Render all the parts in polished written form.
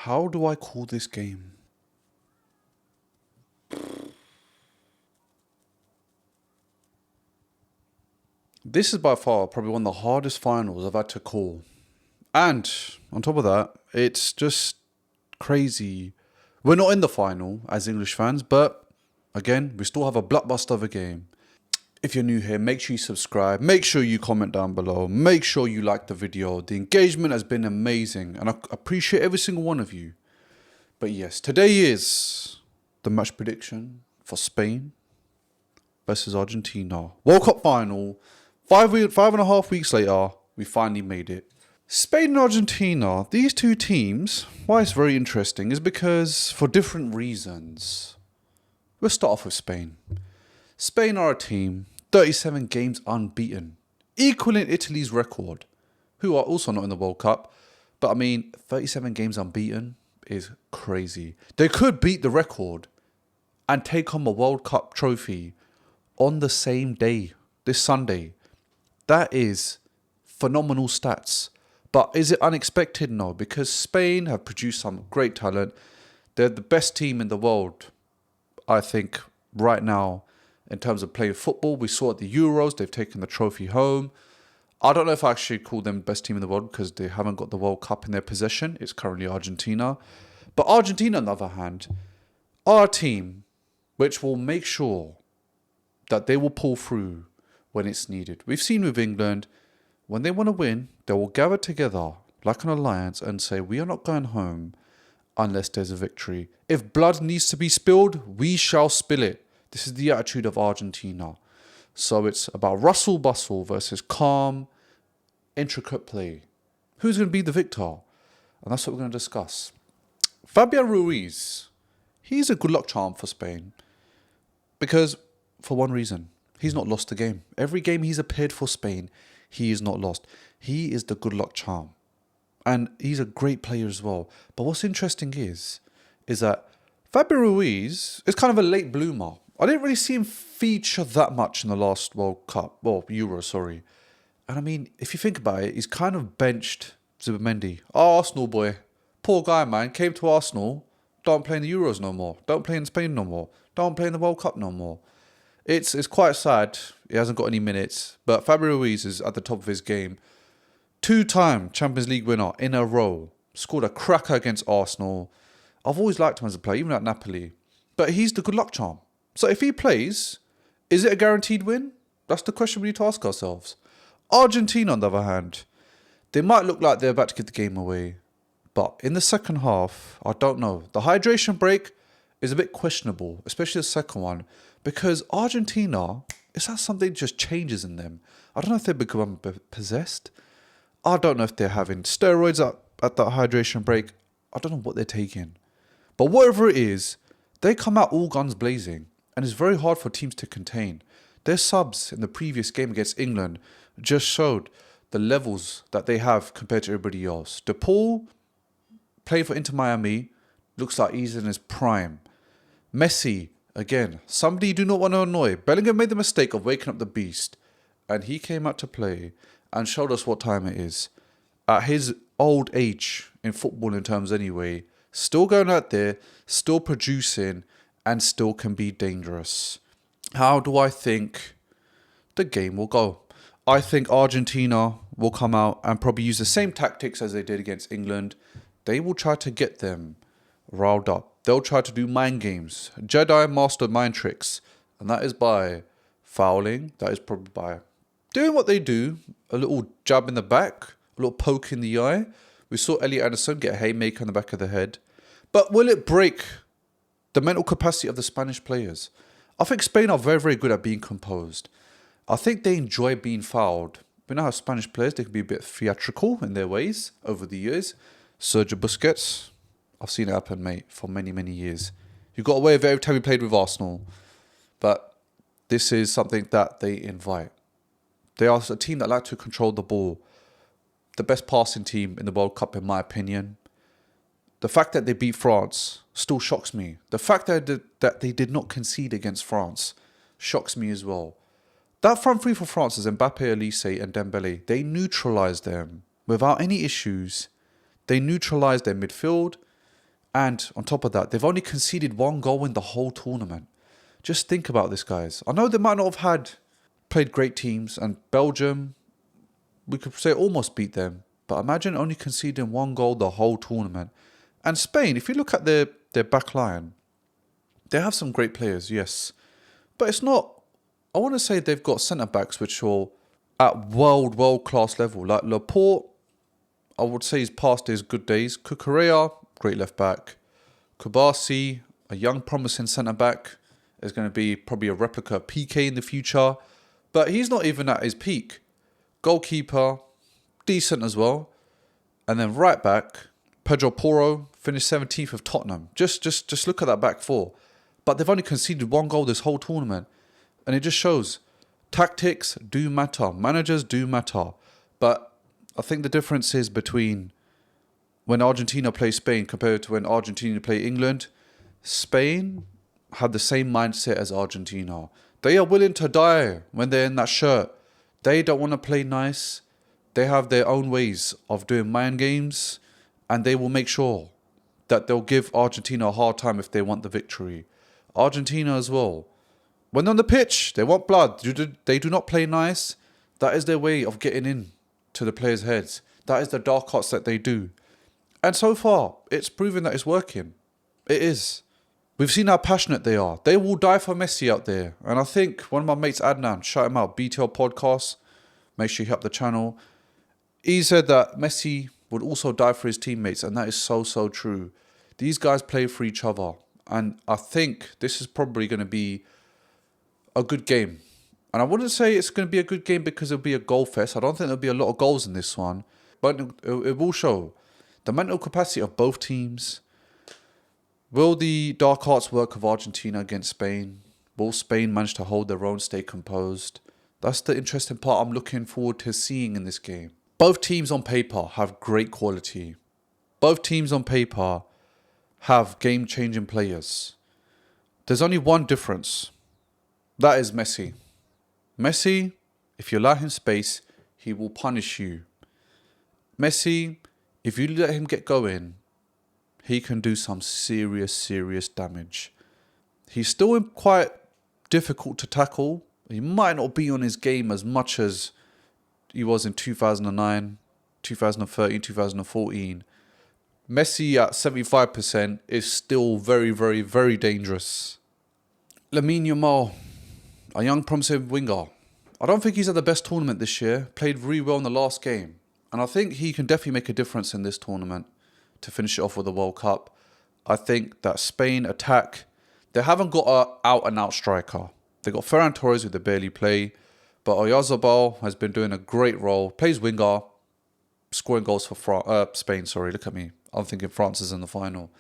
How do I call this game? This is by far probably one of the hardest finals I've had to call. And on top of that, it's just crazy. We're not in the final as English fans, but again, we still have a blockbuster of a game. If you're new here, make sure you subscribe. Make sure you comment down below. Make sure you like the video. The engagement has been amazing, and I appreciate every single one of you. But yes, today is the match prediction for Spain versus Argentina. World Cup final. 5.5 weeks later, we finally made it. Spain and Argentina, these two teams, why it's very interesting is because for different reasons. Let's start off with Spain. Spain are a team, 37 games unbeaten, equaling Italy's record, who are also not in the World Cup. But I mean, 37 games unbeaten is crazy. They could beat the record and take home a World Cup trophy on the same day, this Sunday. That is phenomenal stats. But is it unexpected? No, because Spain have produced some great talent. They're the best team in the world, I think, right now, in terms of playing football. We saw at the Euros, they've taken the trophy home. I don't know if I actually call them best team in the world because they haven't got the World Cup in their possession. It's currently Argentina. But Argentina, on the other hand, are a team which will make sure that they will pull through when it's needed. We've seen with England, when they want to win, they will gather together like an alliance and say, we are not going home unless there's a victory. If blood needs to be spilled, we shall spill it. This is the attitude of Argentina. So it's about rustle bustle versus calm, intricate play. Who's going to be the victor? And that's what we're going to discuss. Fabian Ruiz, he's a good luck charm for Spain. Because, for one reason, he's not lost a game. Every game he's appeared for Spain, he is not lost. He is the good luck charm. And he's a great player as well. But what's interesting is that Fabian Ruiz is kind of a late bloomer. I didn't really see him feature that much in the last World Cup. Well, Euro, sorry. And I mean, if you think about it, he's kind of benched Zubimendi. Oh, Arsenal boy. Poor guy, man. Came to Arsenal. Don't play in the Euros no more. Don't play in Spain no more. Don't play in the World Cup no more. It's quite sad. He hasn't got any minutes. But Fabian Ruiz is at the top of his game. 2-time Champions League winner in a row. Scored a cracker against Arsenal. I've always liked him as a player, even at Napoli. But he's the good luck charm. So if he plays, is it a guaranteed win? That's the question we need to ask ourselves. Argentina, on the other hand, they might look like they're about to give the game away. But in the second half, I don't know. The hydration break is a bit questionable, especially the second one. Because Argentina, is that something just changes in them? I don't know if they become possessed. I don't know if they're having steroids at that hydration break. I don't know what they're taking. But whatever it is, they come out all guns blazing. And it's very hard for teams to contain. Their subs in the previous game against England just showed the levels that they have compared to everybody else. DePaul, playing for Inter Miami, looks like he's in his prime. Messi, again, somebody you do not want to annoy. Bellingham made the mistake of waking up the beast. And he came out to play and showed us what time it is. At his old age, in football in terms anyway, still going out there, still producing, and still can be dangerous. How do I think the game will go? I think Argentina will come out and probably use the same tactics as they did against England. They will try to get them riled up. They'll try to do mind games. Jedi master mind tricks. And that is by fouling. That is probably by doing what they do. A little jab in the back. A little poke in the eye. We saw Elliot Anderson get a haymaker in the back of the head. But will it break the mental capacity of the Spanish players? I think Spain are very, very good at being composed. I think they enjoy being fouled. We know how Spanish players, they can be a bit theatrical in their ways over the years. Sergio Busquets, I've seen it happen, mate, for many, many years. You got away with it every time he played with Arsenal. But this is something that they invite. They are a team that like to control the ball. The best passing team in the World Cup, in my opinion. The fact that they beat France still shocks me. The fact that they did not concede against France shocks me as well. That front three for France is Mbappe, Elise and Dembele. They neutralised them without any issues. They neutralised their midfield. And on top of that, they've only conceded one goal in the whole tournament. Just think about this, guys. I know they might not have played great teams, and Belgium, we could say almost beat them. But imagine only conceding one goal the whole tournament. And Spain, if you look at their back line, they have some great players, yes. But it's not, I want to say they've got centre-backs which are at world-class level. Like Laporte, I would say he's past his good days. Cucurella, great left-back. Kubasi, a young promising centre-back, is going to be probably a replica of PK in the future. But he's not even at his peak. Goalkeeper, decent as well. And then right-back, Pedro Porro, finished 17th of Tottenham. Just look at that back four. But they've only conceded one goal this whole tournament. And it just shows tactics do matter. Managers do matter. But I think the difference is between when Argentina play Spain compared to when Argentina play England. Spain had the same mindset as Argentina. They are willing to die when they're in that shirt. They don't want to play nice. They have their own ways of doing mind games. And they will make sure that they'll give Argentina a hard time if they want the victory. Argentina as well. When on the pitch, they want blood. They do not play nice. That is their way of getting in to the players' heads. That is the dark arts that they do. And so far, it's proven that it's working. It is. We've seen how passionate they are. They will die for Messi out there. And I think one of my mates, Adnan, shout him out, BTL Podcast. Make sure you hit up the channel. He said that Messi would also die for his teammates. And that is so true. These guys play for each other. And I think this is probably going to be a good game. And I wouldn't say it's going to be a good game because it'll be a goal fest. I don't think there'll be a lot of goals in this one. But it will show the mental capacity of both teams. Will the dark arts work of Argentina against Spain? Will Spain manage to hold their own, stay composed? That's the interesting part I'm looking forward to seeing in this game. Both teams on paper have great quality. Both teams on paper have game-changing players. There's only one difference. That is Messi. Messi, if you allow him space, he will punish you. Messi, if you let him get going, he can do some serious damage. He's still quite difficult to tackle. He might not be on his game as much as he was in 2009, 2013, 2014. Messi at 75% is still very dangerous. Lamine Yamal, a young promising winger. I don't think he's had the best tournament this year. Played really well in the last game. And I think he can definitely make a difference in this tournament to finish it off with the World Cup. I think that Spain attack, they haven't got an out-and-out striker. They got Ferran Torres who they barely play. But Oyarzabal has been doing a great role. Plays winger, scoring goals for Spain. Sorry, look at me. I'm thinking France is in the final.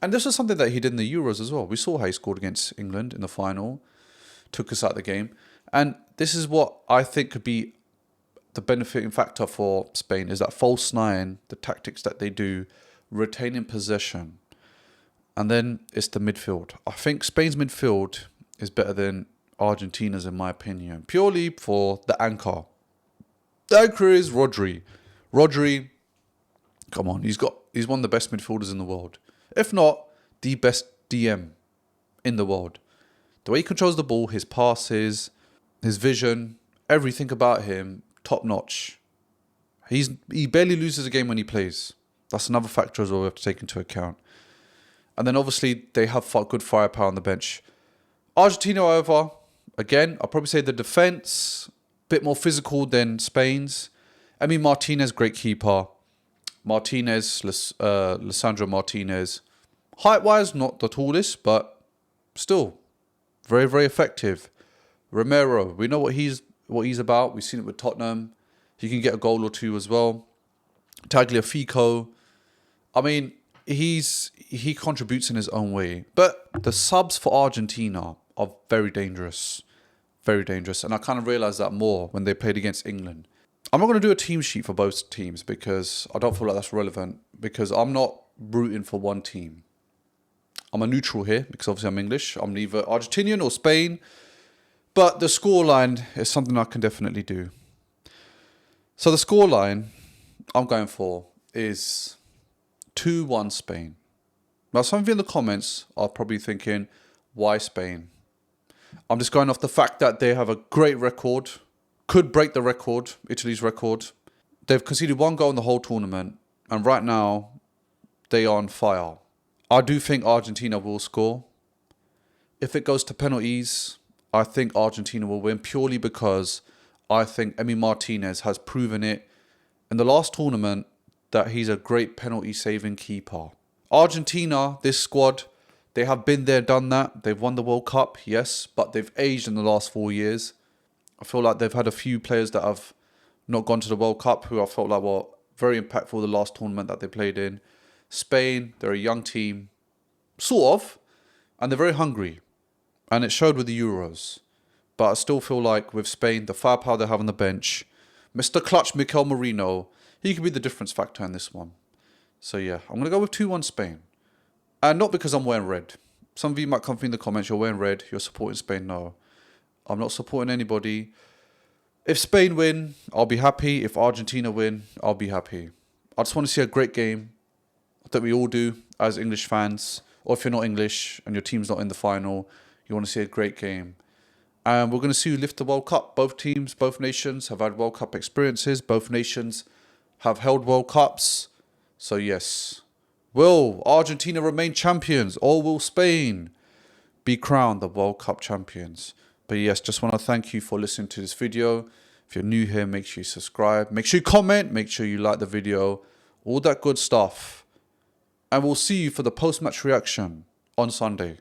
And this was something that he did in the Euros as well. We saw how he scored against England in the final. Took us out of the game. And this is what I think could be the benefiting factor for Spain, is that false nine, the tactics that they do, retaining possession. And then it's the midfield. I think Spain's midfield is better than Argentina's in my opinion. Purely for the anchor. The anchor is Rodri. Rodri, come on, he's one of the best midfielders in the world. If not, the best DM in the world. The way he controls the ball, his passes, his vision, everything about him, top notch. He barely loses a game when he plays. That's another factor as well we have to take into account. And then obviously they have good firepower on the bench. Argentina, however, again, I'll probably say the defense, a bit more physical than Spain's. I mean, Martinez, great keeper. Lisandro Martinez. Height-wise, not the tallest, but still very effective. Romero, we know what he's about. We've seen it with Tottenham. He can get a goal or two as well. Tagliafico. I mean, he contributes in his own way. But the subs for Argentina are very dangerous. Very dangerous. And I kind of realised that more when they played against England. I'm not going to do a team sheet for both teams because I don't feel like that's relevant. Because I'm not rooting for one team. I'm a neutral here because obviously I'm English. I'm neither Argentinian or Spain. But the scoreline is something I can definitely do. So the scoreline I'm going for is 2-1 Spain. Now, some of you in the comments are probably thinking, why Spain? I'm just going off the fact that they have a great record, could break the record, Italy's record. They've conceded 1 goal in the whole tournament, and right now, they are on fire. I do think Argentina will score. If it goes to penalties, I think Argentina will win purely because I think Emi Martinez has proven it in the last tournament that he's a great penalty saving keeper. Argentina, this squad, they have been there, done that. They've won the World Cup, yes, but they've aged in the last 4 years. I feel like they've had a few players that have not gone to the World Cup who I felt like were very impactful the last tournament that they played in. Spain, they're a young team, sort of, and they're very hungry. And it showed with the Euros. But I still feel like with Spain, the firepower they have on the bench, Mr. Clutch Mikel Merino, he could be the difference factor in this one. So yeah, I'm going to go with 2-1 Spain. And not because I'm wearing red. Some of you might come through in the comments, you're wearing red, you're supporting Spain. No, I'm not supporting anybody. If Spain win, I'll be happy. If Argentina win, I'll be happy. I just want to see a great game that we all do as English fans. Or if you're not English and your team's not in the final, you want to see a great game. And we're going to see who lift the World Cup. Both teams, both nations have had World Cup experiences. Both nations have held World Cups. So yes, will Argentina remain champions or will Spain be crowned the World Cup champions? But yes, just want to thank you for listening to this video. If you're new here, make sure you subscribe. Make sure you comment. Make sure you like the video. All that good stuff. And we'll see you for the post-match reaction on Sunday.